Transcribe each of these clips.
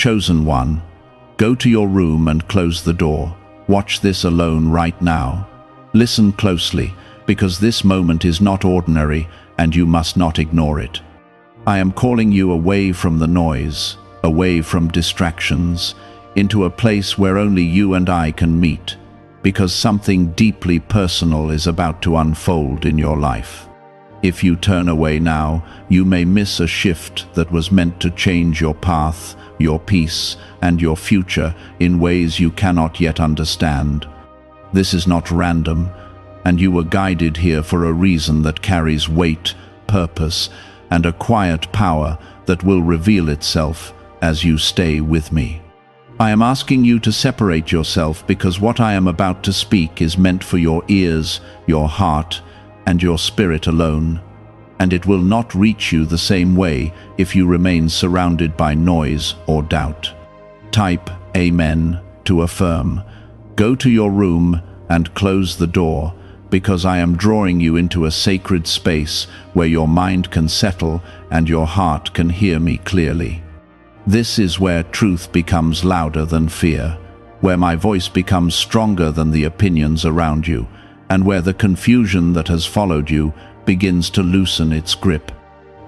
chosen one, go to your room and close the door. Watch this alone right now. Listen closely, because this moment is not ordinary and you must not ignore it. I am calling you away from the noise, away from distractions, into a place where only you and I can meet, because something deeply personal is about to unfold in your life. If you turn away now, you may miss a shift that was meant to change your path, your peace, and your future in ways you cannot yet understand. This is not random, and you were guided here for a reason that carries weight, purpose, and a quiet power that will reveal itself as you stay with me. I am asking you to separate yourself because what I am about to speak is meant for your ears, your heart, and your spirit alone, and it will not reach you the same way if you remain surrounded by noise or doubt. Type Amen to affirm. Go to your room and close the door, because I am drawing you into a sacred space where your mind can settle and your heart can hear me clearly. This is where truth becomes louder than fear, where my voice becomes stronger than the opinions around you, and where the confusion that has followed you begins to loosen its grip.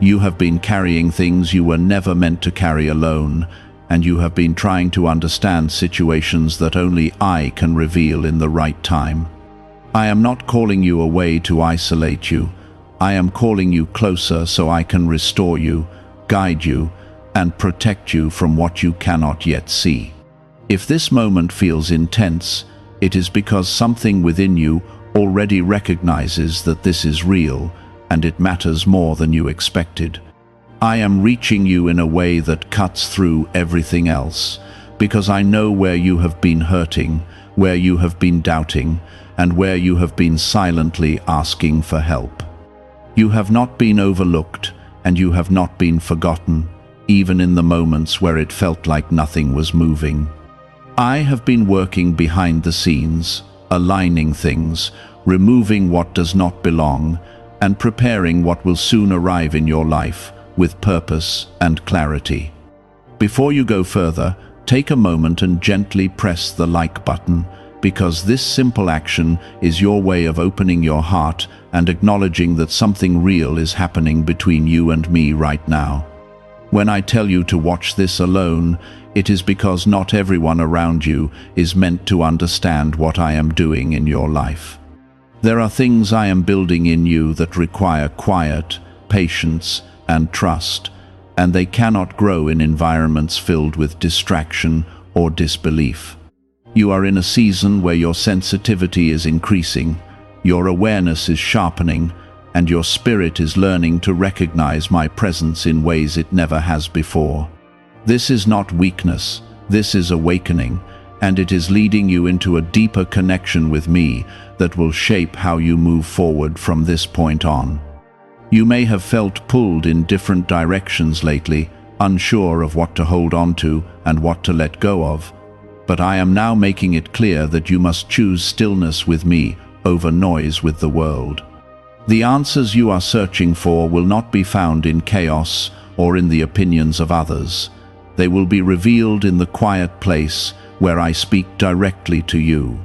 You have been carrying things you were never meant to carry alone, and you have been trying to understand situations that only I can reveal in the right time. I am not calling you away to isolate you. I am calling you closer so I can restore you, guide you, and protect you from what you cannot yet see. If this moment feels intense, it is because something within you already recognizes that this is real and it matters more than you expected. I am reaching you in a way that cuts through everything else, because I know where you have been hurting, where you have been doubting, and where you have been silently asking for help. You have not been overlooked, and you have not been forgotten, even in the moments where it felt like nothing was moving. I have been working behind the scenes, aligning things, removing what does not belong, and preparing what will soon arrive in your life with purpose and clarity. Before you go further, take a moment and gently press the like button, because this simple action is your way of opening your heart and acknowledging that something real is happening between you and me right now. When I tell you to watch this alone, it is because not everyone around you is meant to understand what I am doing in your life. There are things I am building in you that require quiet, patience, and trust, and they cannot grow in environments filled with distraction or disbelief. You are in a season where your sensitivity is increasing, your awareness is sharpening, and your spirit is learning to recognize my presence in ways it never has before. This is not weakness, this is awakening, and it is leading you into a deeper connection with me that will shape how you move forward from this point on. You may have felt pulled in different directions lately, unsure of what to hold on to and what to let go of, but I am now making it clear that you must choose stillness with me over noise with the world. The answers you are searching for will not be found in chaos or in the opinions of others. They will be revealed in the quiet place where I speak directly to you.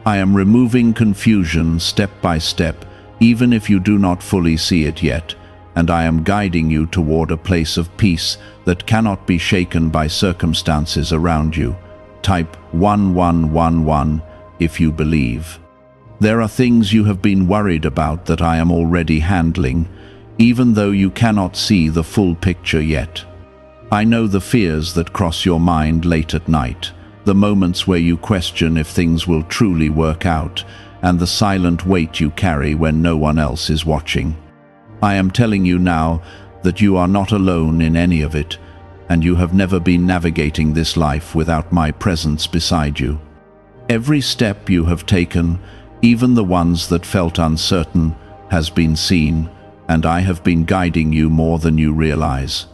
I am removing confusion step by step, even if you do not fully see it yet, and I am guiding you toward a place of peace that cannot be shaken by circumstances around you. Type 1111 if you believe. There are things you have been worried about that I am already handling, even though you cannot see the full picture yet. I know the fears that cross your mind late at night, the moments where you question if things will truly work out, and the silent weight you carry when no one else is watching. I am telling you now that you are not alone in any of it, and you have never been navigating this life without my presence beside you. Every step you have taken, even the ones that felt uncertain, has been seen, and I have been guiding you more than you realize.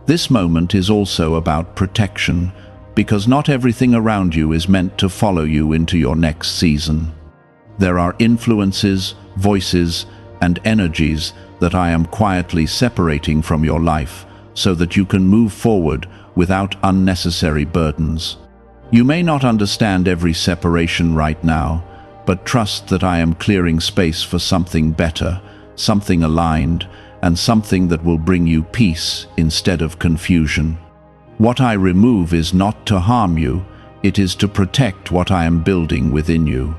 This moment is also about protection, because not everything around you is meant to follow you into your next season. There are influences, voices, and energies that I am quietly separating from your life so that you can move forward without unnecessary burdens. You may not understand every separation right now, but trust that I am clearing space for something better, something aligned, and something that will bring you peace instead of confusion. What I remove is not to harm you, it is to protect what I am building within you.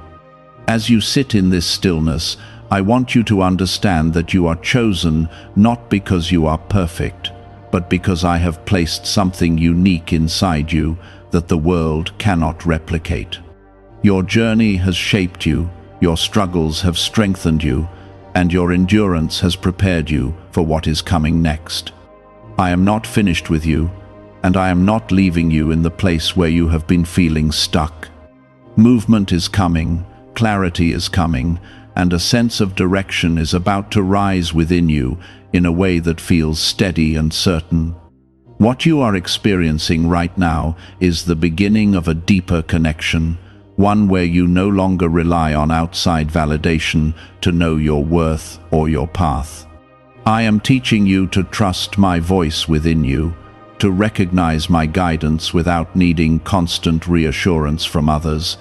As you sit in this stillness, I want you to understand that you are chosen not because you are perfect, but because I have placed something unique inside you that the world cannot replicate. Your journey has shaped you, your struggles have strengthened you, and your endurance has prepared you for what is coming next. I am not finished with you, and I am not leaving you in the place where you have been feeling stuck. Movement is coming, clarity is coming, and a sense of direction is about to rise within you in a way that feels steady and certain. What you are experiencing right now is the beginning of a deeper connection, one where you no longer rely on outside validation to know your worth or your path. I am teaching you to trust my voice within you, to recognize my guidance without needing constant reassurance from others,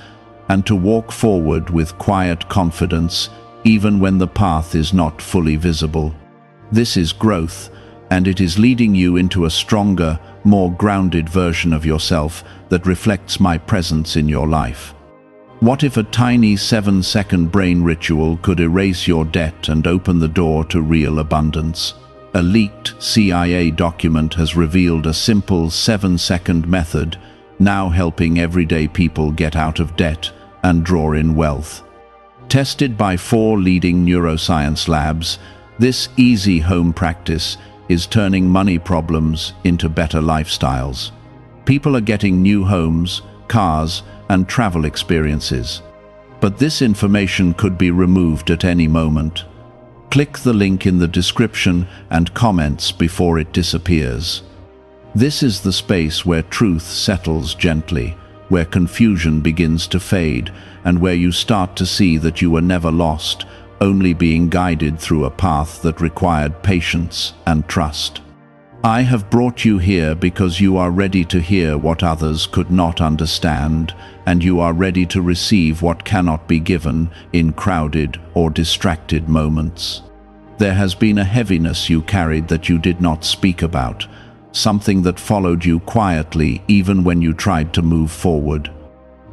and to walk forward with quiet confidence even when the path is not fully visible. This is growth, and it is leading you into a stronger, more grounded version of yourself that reflects my presence in your life. What if a tiny 7-second brain ritual could erase your debt and open the door to real abundance? A leaked CIA document has revealed a simple 7-second method, now helping everyday people get out of debt and draw in wealth. Tested by 4 leading neuroscience labs, this easy home practice is turning money problems into better lifestyles. People are getting new homes, cars, and travel experiences. But this information could be removed at any moment. Click the link in the description and comments before it disappears. This is the space where truth settles gently, where confusion begins to fade, and where you start to see that you were never lost, only being guided through a path that required patience and trust. I have brought you here because you are ready to hear what others could not understand, and you are ready to receive what cannot be given in crowded or distracted moments. There has been a heaviness you carried that you did not speak about, something that followed you quietly even when you tried to move forward.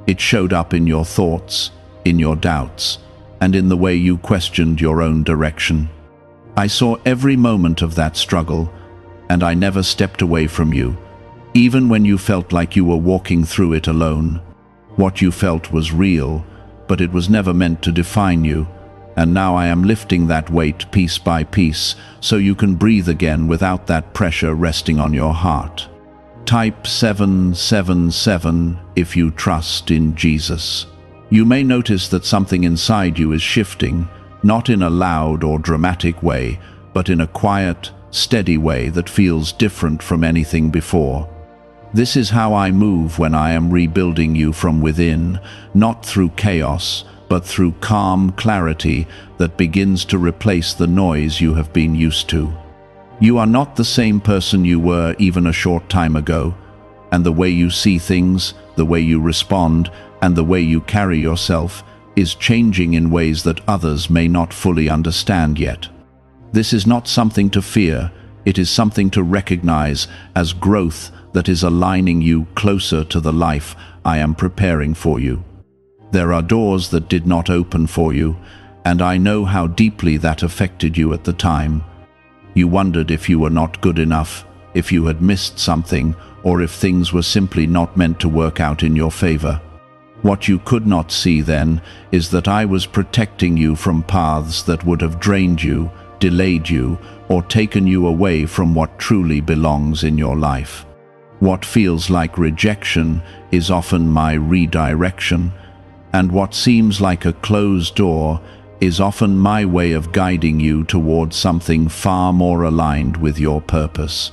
It showed up in your thoughts, in your doubts, and in the way you questioned your own direction. I saw every moment of that struggle, and I never stepped away from you, even when you felt like you were walking through it alone. What you felt was real, but it was never meant to define you, and now I am lifting that weight piece by piece so you can breathe again without that pressure resting on your heart. Type 777 if you trust in Jesus. You may notice that something inside you is shifting, not in a loud or dramatic way, but in a quiet, steady way that feels different from anything before. This is how I move when I am rebuilding you from within, not through chaos, but through calm clarity that begins to replace the noise you have been used to. You are not the same person you were even a short time ago, and the way you see things, the way you respond, and the way you carry yourself is changing in ways that others may not fully understand yet. This is not something to fear, it is something to recognize as growth that is aligning you closer to the life I am preparing for you. There are doors that did not open for you, and I know how deeply that affected you at the time. You wondered if you were not good enough, if you had missed something, or if things were simply not meant to work out in your favor. What you could not see then is that I was protecting you from paths that would have drained you, delayed you, or taken you away from what truly belongs in your life. What feels like rejection is often my redirection, and what seems like a closed door is often my way of guiding you towards something far more aligned with your purpose.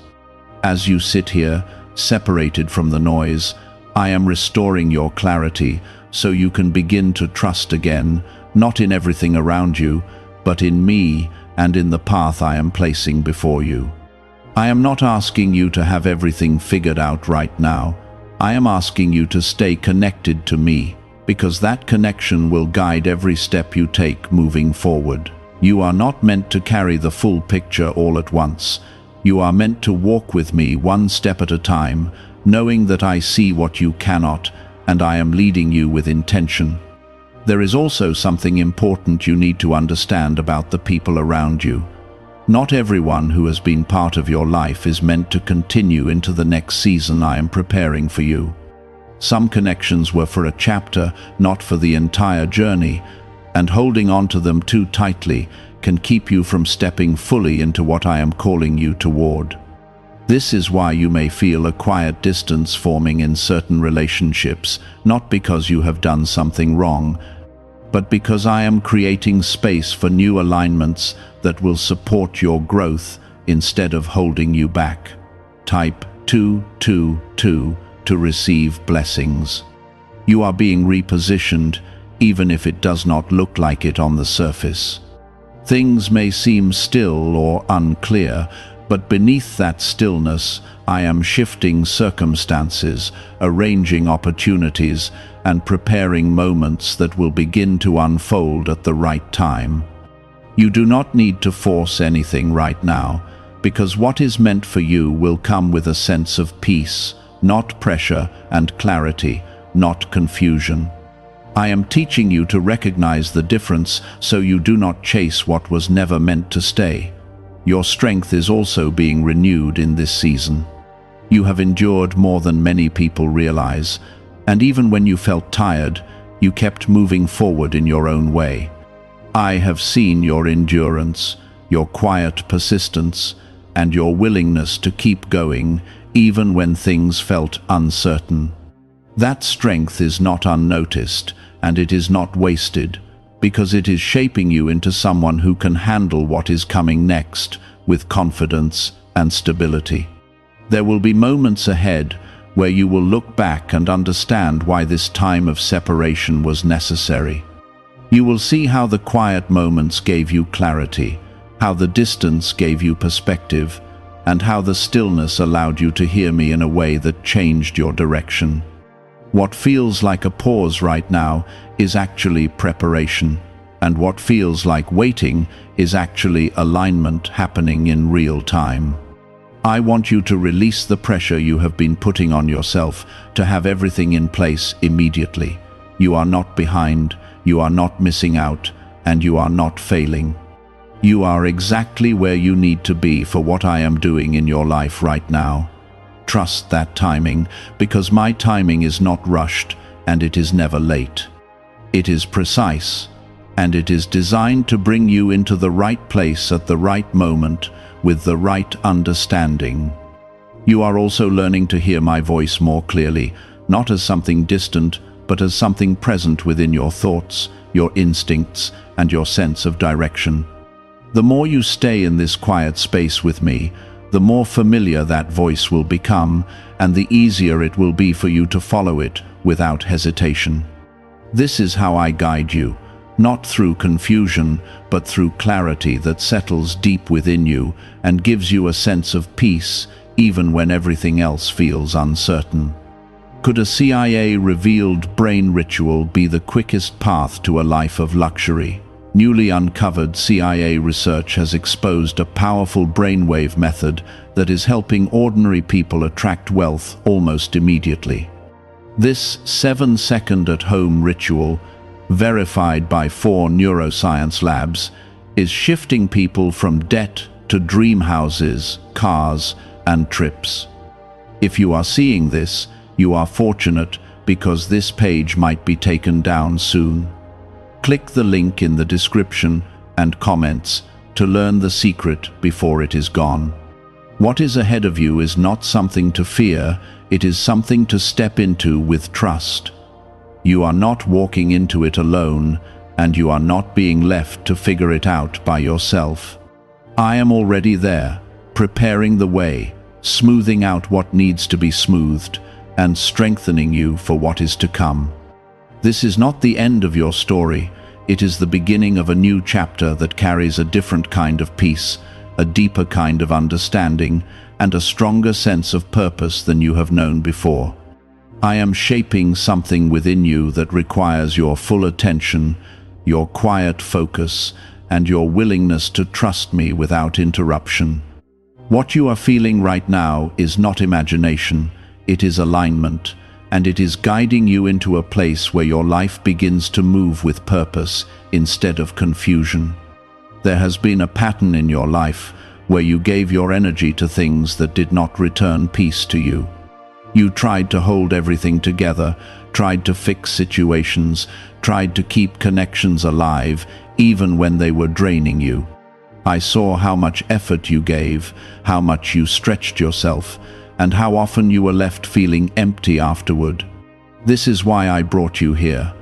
As you sit here, separated from the noise, I am restoring your clarity so you can begin to trust again, not in everything around you, but in me and in the path I am placing before you. I am not asking you to have everything figured out right now. I am asking you to stay connected to me, because that connection will guide every step you take moving forward. You are not meant to carry the full picture all at once. You are meant to walk with me one step at a time, knowing that I see what you cannot, and I am leading you with intention. There is also something important you need to understand about the people around you. Not everyone who has been part of your life is meant to continue into the next season I am preparing for you. Some connections were for a chapter, not for the entire journey, and holding on to them too tightly can keep you from stepping fully into what I am calling you toward. This is why you may feel a quiet distance forming in certain relationships, not because you have done something wrong, but because I am creating space for new alignments that will support your growth instead of holding you back. Type 222 to receive blessings. You are being repositioned, even if it does not look like it on the surface. Things may seem still or unclear, but beneath that stillness, I am shifting circumstances, arranging opportunities, and preparing moments that will begin to unfold at the right time. You do not need to force anything right now, because what is meant for you will come with a sense of peace, not pressure, and clarity, not confusion. I am teaching you to recognize the difference so you do not chase what was never meant to stay. Your strength is also being renewed in this season. You have endured more than many people realize, and even when you felt tired, you kept moving forward in your own way. I have seen your endurance, your quiet persistence, and your willingness to keep going even when things felt uncertain. That strength is not unnoticed, and it is not wasted, because it is shaping you into someone who can handle what is coming next with confidence and stability. There will be moments ahead where you will look back and understand why this time of separation was necessary. You will see how the quiet moments gave you clarity, how the distance gave you perspective, and how the stillness allowed you to hear me in a way that changed your direction. What feels like a pause right now is actually preparation, and what feels like waiting is actually alignment happening in real time. I want you to release the pressure you have been putting on yourself to have everything in place immediately. You are not behind, you are not missing out, and you are not failing. You are exactly where you need to be for what I am doing in your life right now. Trust that timing, because my timing is not rushed and it is never late. It is precise, and it is designed to bring you into the right place at the right moment with the right understanding. You are also learning to hear my voice more clearly, not as something distant, but as something present within your thoughts, your instincts, and your sense of direction. The more you stay in this quiet space with me, the more familiar that voice will become, and the easier it will be for you to follow it without hesitation. This is how I guide you, not through confusion, but through clarity that settles deep within you and gives you a sense of peace, even when everything else feels uncertain. Could a CIA-revealed brain ritual be the quickest path to a life of luxury? Newly uncovered CIA research has exposed a powerful brainwave method that is helping ordinary people attract wealth almost immediately. This 7-second at-home ritual, verified by 4 neuroscience labs, is shifting people from debt to dream houses, cars, and trips. If you are seeing this, you are fortunate, because this page might be taken down soon. Click the link in the description and comments to learn the secret before it is gone. What is ahead of you is not something to fear, it is something to step into with trust. You are not walking into it alone, and you are not being left to figure it out by yourself. I am already there, preparing the way, smoothing out what needs to be smoothed, and strengthening you for what is to come. This is not the end of your story, it is the beginning of a new chapter that carries a different kind of peace, a deeper kind of understanding, and a stronger sense of purpose than you have known before. I am shaping something within you that requires your full attention, your quiet focus, and your willingness to trust me without interruption. What you are feeling right now is not imagination, it is alignment, and it is guiding you into a place where your life begins to move with purpose instead of confusion. There has been a pattern in your life where you gave your energy to things that did not return peace to you. You tried to hold everything together, tried to fix situations, tried to keep connections alive, even when they were draining you. I saw how much effort you gave, how much you stretched yourself, and how often you were left feeling empty afterward. This is why I brought you here,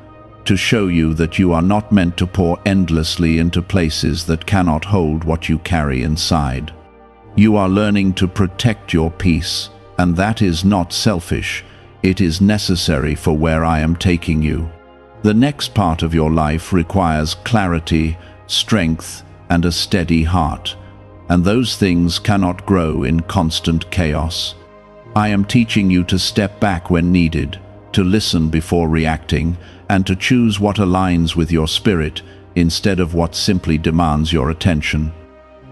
to show you that you are not meant to pour endlessly into places that cannot hold what you carry inside. You are learning to protect your peace, and that is not selfish. It is necessary for where I am taking you. The next part of your life requires clarity, strength, and a steady heart, and those things cannot grow in constant chaos. I am teaching you to step back when needed, to listen before reacting, and to choose what aligns with your spirit instead of what simply demands your attention.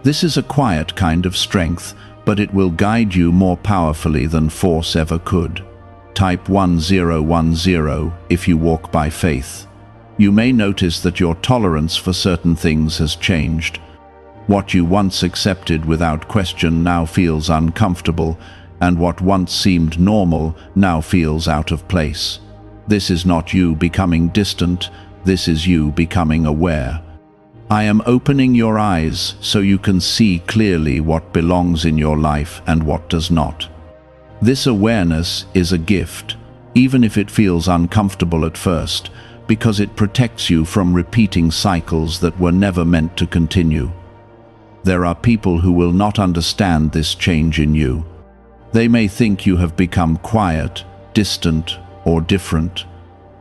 This is a quiet kind of strength, but it will guide you more powerfully than force ever could. Type 1010 if you walk by faith. You may notice that your tolerance for certain things has changed. What you once accepted without question now feels uncomfortable, and what once seemed normal now feels out of place. This is not you becoming distant, this is you becoming aware. I am opening your eyes so you can see clearly what belongs in your life and what does not. This awareness is a gift, even if it feels uncomfortable at first, because it protects you from repeating cycles that were never meant to continue. There are people who will not understand this change in you. They may think you have become quiet, distant, or different,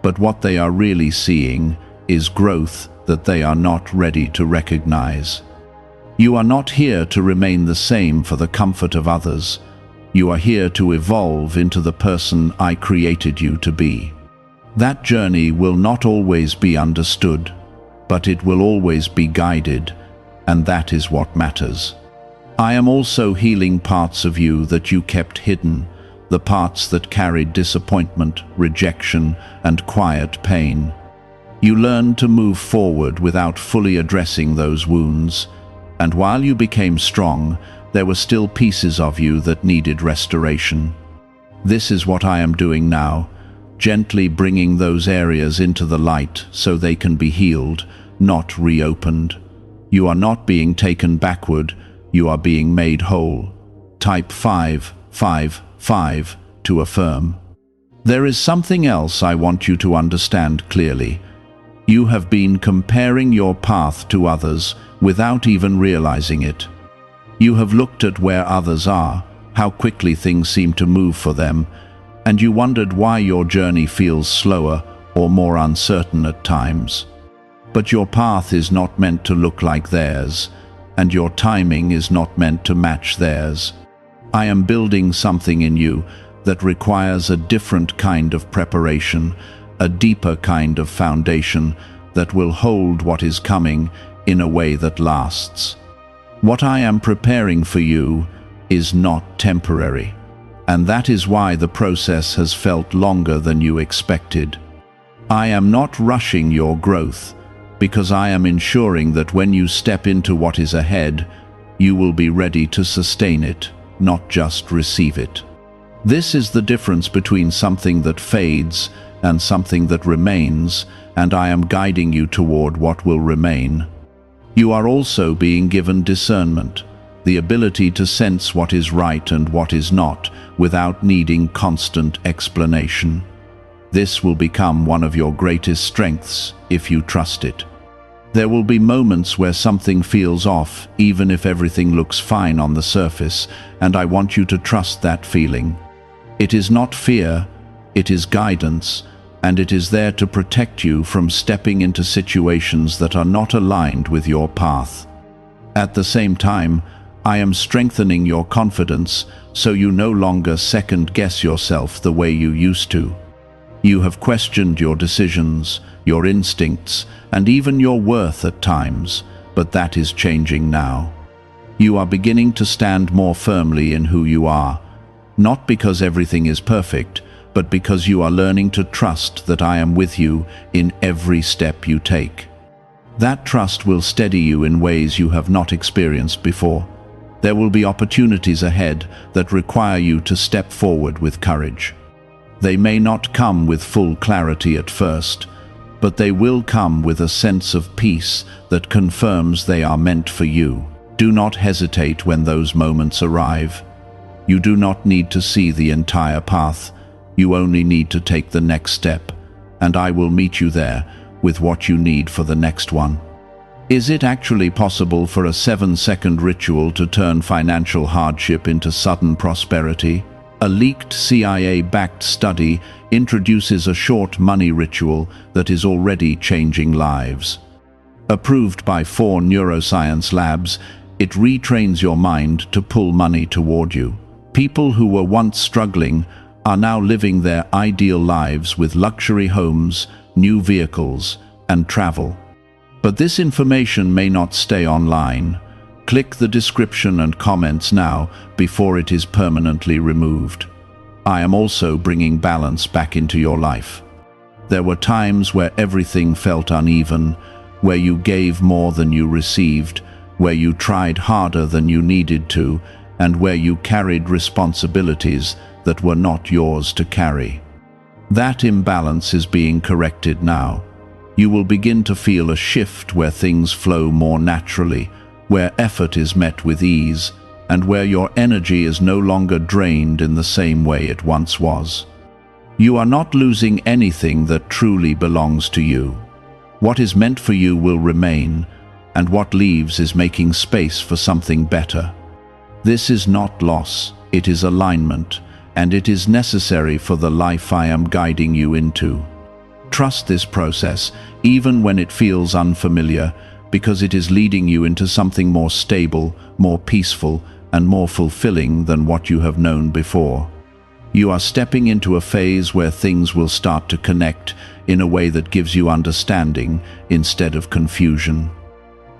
but what they are really seeing is growth that they are not ready to recognize. You are not here to remain the same for the comfort of others. You are here to evolve into the person I created you to be. That journey will not always be understood, but it will always be guided, and that is what matters. I am also healing parts of you that you kept hidden, the parts that carried disappointment, rejection, and quiet pain. You learned to move forward without fully addressing those wounds, and while you became strong, there were still pieces of you that needed restoration. This is what I am doing now, gently bringing those areas into the light so they can be healed, not reopened. You are not being taken backward, you are being made whole. Type 555 to affirm. There is something else I want you to understand clearly. You have been comparing your path to others without even realizing it. You have looked at where others are, how quickly things seem to move for them, and you wondered why your journey feels slower or more uncertain at times. But your path is not meant to look like theirs, and your timing is not meant to match theirs. I am building something in you that requires a different kind of preparation, a deeper kind of foundation that will hold what is coming in a way that lasts. What I am preparing for you is not temporary, and that is why the process has felt longer than you expected. I am not rushing your growth, because I am ensuring that when you step into what is ahead, you will be ready to sustain it, not just receive it. This is the difference between something that fades and something that remains, and I am guiding you toward what will remain. You are also being given discernment, the ability to sense what is right and what is not, without needing constant explanation. This will become one of your greatest strengths if you trust it. There will be moments where something feels off, even if everything looks fine on the surface, and I want you to trust that feeling. It is not fear, it is guidance, and it is there to protect you from stepping into situations that are not aligned with your path. At the same time, I am strengthening your confidence so you no longer second-guess yourself the way you used to. You have questioned your decisions, your instincts, and even your worth at times, but that is changing now. You are beginning to stand more firmly in who you are, not because everything is perfect, but because you are learning to trust that I am with you in every step you take. That trust will steady you in ways you have not experienced before. There will be opportunities ahead that require you to step forward with courage. They may not come with full clarity at first, but they will come with a sense of peace that confirms they are meant for you. Do not hesitate when those moments arrive. You do not need to see the entire path. You only need to take the next step, and I will meet you there with what you need for the next one. Is it actually possible for a 7-second ritual to turn financial hardship into sudden prosperity? A leaked CIA-backed study introduces a short money ritual that is already changing lives. Approved by 4 neuroscience labs, it retrains your mind to pull money toward you. People who were once struggling are now living their ideal lives with luxury homes, new vehicles, and travel. But this information may not stay online. Click the description and comments now before it is permanently removed. I am also bringing balance back into your life. There were times where everything felt uneven, where you gave more than you received, where you tried harder than you needed to, and where you carried responsibilities that were not yours to carry. That imbalance is being corrected now. You will begin to feel a shift where things flow more naturally, where effort is met with ease, and where your energy is no longer drained in the same way it once was. You are not losing anything that truly belongs to you. What is meant for you will remain, and what leaves is making space for something better. This is not loss, it is alignment, and it is necessary for the life I am guiding you into. Trust this process, even when it feels unfamiliar, because it is leading you into something more stable, more peaceful, and more fulfilling than what you have known before. You are stepping into a phase where things will start to connect in a way that gives you understanding instead of confusion.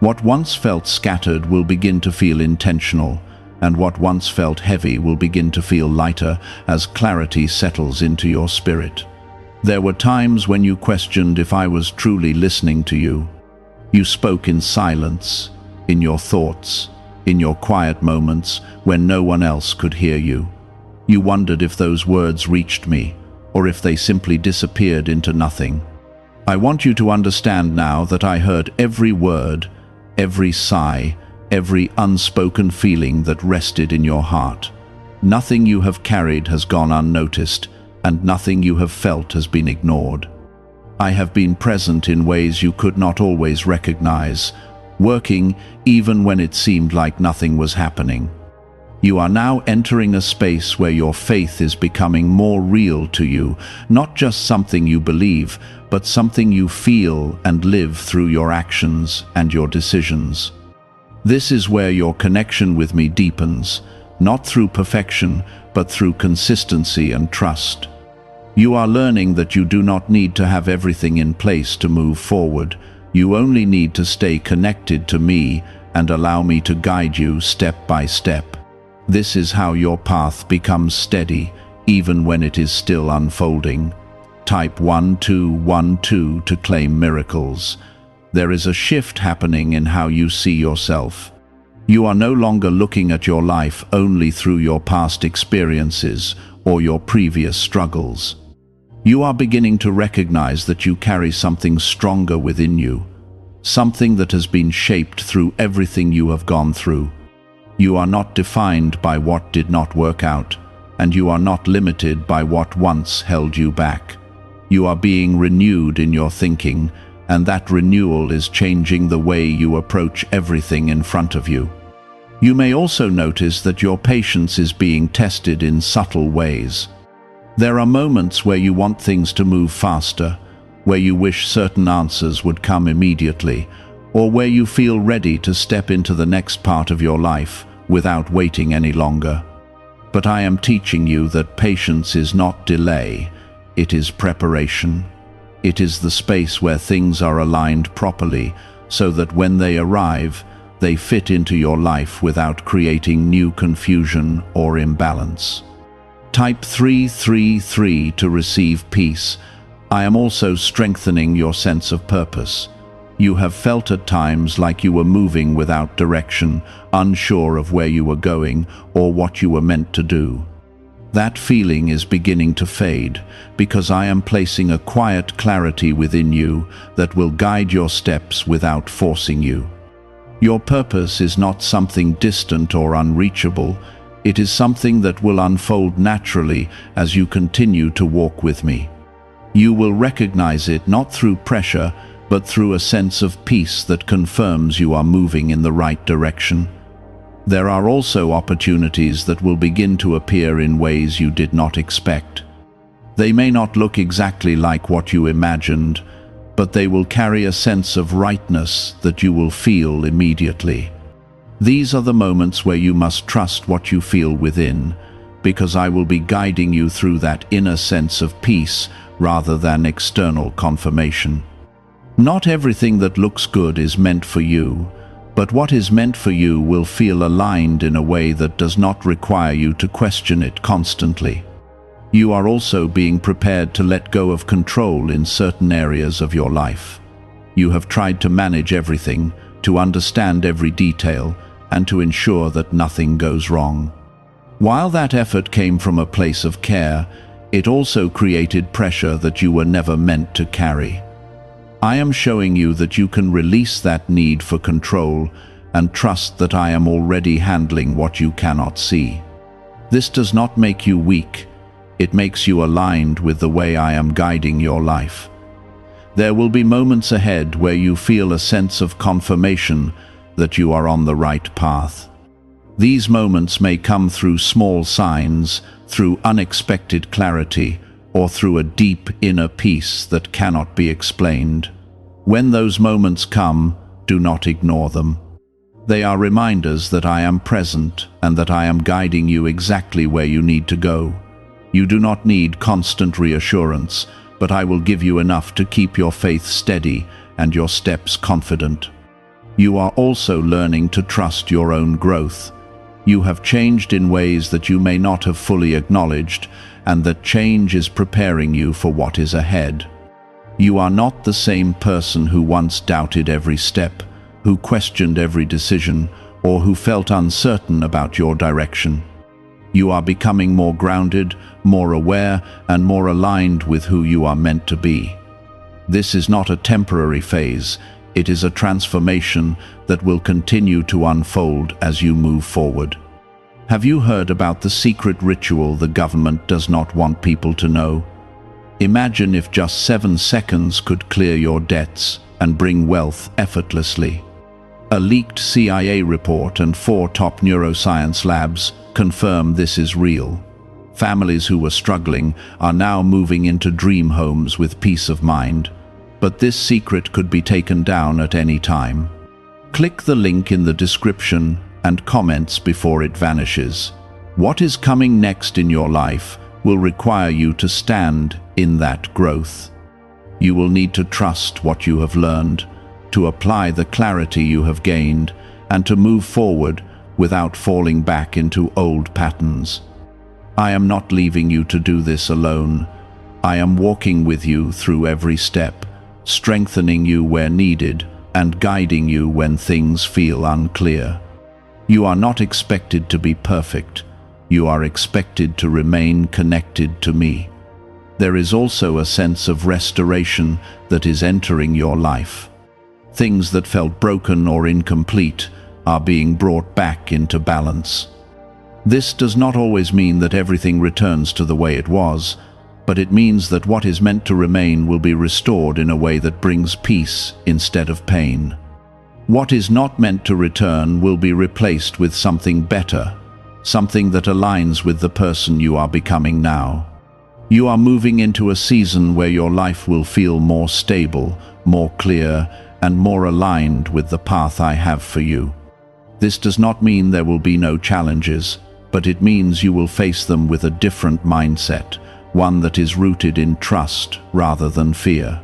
What once felt scattered will begin to feel intentional, and what once felt heavy will begin to feel lighter as clarity settles into your spirit. There were times when you questioned if I was truly listening to you. You spoke in silence, in your thoughts, in your quiet moments when no one else could hear you. You wondered if those words reached me, or if they simply disappeared into nothing. I want you to understand now that I heard every word, every sigh, every unspoken feeling that rested in your heart. Nothing you have carried has gone unnoticed, and nothing you have felt has been ignored. I have been present in ways you could not always recognize, working even when it seemed like nothing was happening. You are now entering a space where your faith is becoming more real to you, not just something you believe, but something you feel and live through your actions and your decisions. This is where your connection with me deepens, not through perfection, but through consistency and trust. You are learning that you do not need to have everything in place to move forward. You only need to stay connected to me and allow me to guide you step by step. This is how your path becomes steady, even when it is still unfolding. Type 1212 to claim miracles. There is a shift happening in how you see yourself. You are no longer looking at your life only through your past experiences or your previous struggles. You are beginning to recognize that you carry something stronger within you, something that has been shaped through everything you have gone through. You are not defined by what did not work out, and you are not limited by what once held you back. You are being renewed in your thinking, and that renewal is changing the way you approach everything in front of you. You may also notice that your patience is being tested in subtle ways. There are moments where you want things to move faster, where you wish certain answers would come immediately, or where you feel ready to step into the next part of your life without waiting any longer. But I am teaching you that patience is not delay, it is preparation. It is the space where things are aligned properly, so that when they arrive, they fit into your life without creating new confusion or imbalance. Type 333 to receive peace. I am also strengthening your sense of purpose. You have felt at times like you were moving without direction, unsure of where you were going or what you were meant to do. That feeling is beginning to fade, because I am placing a quiet clarity within you that will guide your steps without forcing you. Your purpose is not something distant or unreachable. It is something that will unfold naturally as you continue to walk with me. You will recognize it not through pressure, but through a sense of peace that confirms you are moving in the right direction. There are also opportunities that will begin to appear in ways you did not expect. They may not look exactly like what you imagined, but they will carry a sense of rightness that you will feel immediately. These are the moments where you must trust what you feel within, because I will be guiding you through that inner sense of peace rather than external confirmation. Not everything that looks good is meant for you, but what is meant for you will feel aligned in a way that does not require you to question it constantly. You are also being prepared to let go of control in certain areas of your life. You have tried to manage everything, to understand every detail, and to ensure that nothing goes wrong. While that effort came from a place of care, it also created pressure that you were never meant to carry. I am showing you that you can release that need for control and trust that I am already handling what you cannot see. This does not make you weak. It makes you aligned with the way I am guiding your life. There will be moments ahead where you feel a sense of confirmation that you are on the right path. These moments may come through small signs, through unexpected clarity, or through a deep inner peace that cannot be explained. When those moments come, do not ignore them. They are reminders that I am present and that I am guiding you exactly where you need to go. You do not need constant reassurance, but I will give you enough to keep your faith steady and your steps confident. You are also learning to trust your own growth. You have changed in ways that you may not have fully acknowledged, and that change is preparing you for what is ahead. You are not the same person who once doubted every step, who questioned every decision, or who felt uncertain about your direction. You are becoming more grounded, more aware, and more aligned with who you are meant to be. This is not a temporary phase. It is a transformation that will continue to unfold as you move forward. Have you heard about the secret ritual the government does not want people to know? Imagine if just 7 seconds could clear your debts and bring wealth effortlessly. A leaked CIA report and 4 top neuroscience labs confirm this is real. Families who were struggling are now moving into dream homes with peace of mind. But this secret could be taken down at any time. Click the link in the description and comments before it vanishes. What is coming next in your life will require you to stand in that growth. You will need to trust what you have learned, to apply the clarity you have gained, and to move forward without falling back into old patterns. I am not leaving you to do this alone. I am walking with you through every step, strengthening you where needed and guiding you when things feel unclear. You are not expected to be perfect. You are expected to remain connected to me. There is also a sense of restoration that is entering your life. Things that felt broken or incomplete are being brought back into balance. This does not always mean that everything returns to the way it was, but it means that what is meant to remain will be restored in a way that brings peace instead of pain. What is not meant to return will be replaced with something better, something that aligns with the person you are becoming now. You are moving into a season where your life will feel more stable, more clear, and more aligned with the path I have for you. This does not mean there will be no challenges, but it means you will face them with a different mindset, one that is rooted in trust rather than fear.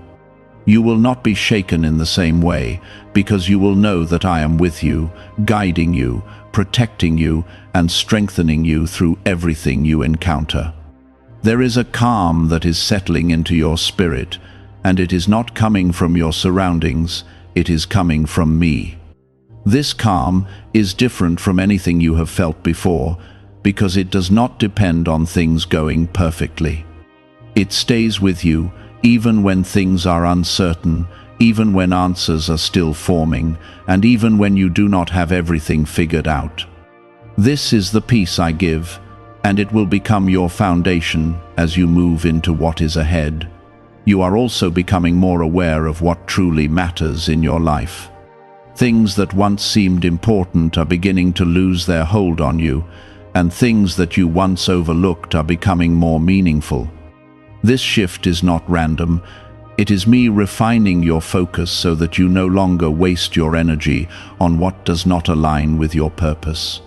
You will not be shaken in the same way, because you will know that I am with you, guiding you, protecting you, and strengthening you through everything you encounter. There is a calm that is settling into your spirit, and it is not coming from your surroundings, it is coming from me. This calm is different from anything you have felt before, because it does not depend on things going perfectly. It stays with you, even when things are uncertain, even when answers are still forming, and even when you do not have everything figured out. This is the peace I give, and it will become your foundation as you move into what is ahead. You are also becoming more aware of what truly matters in your life. Things that once seemed important are beginning to lose their hold on you, and things that you once overlooked are becoming more meaningful. This shift is not random. It is me refining your focus so that you no longer waste your energy on what does not align with your purpose.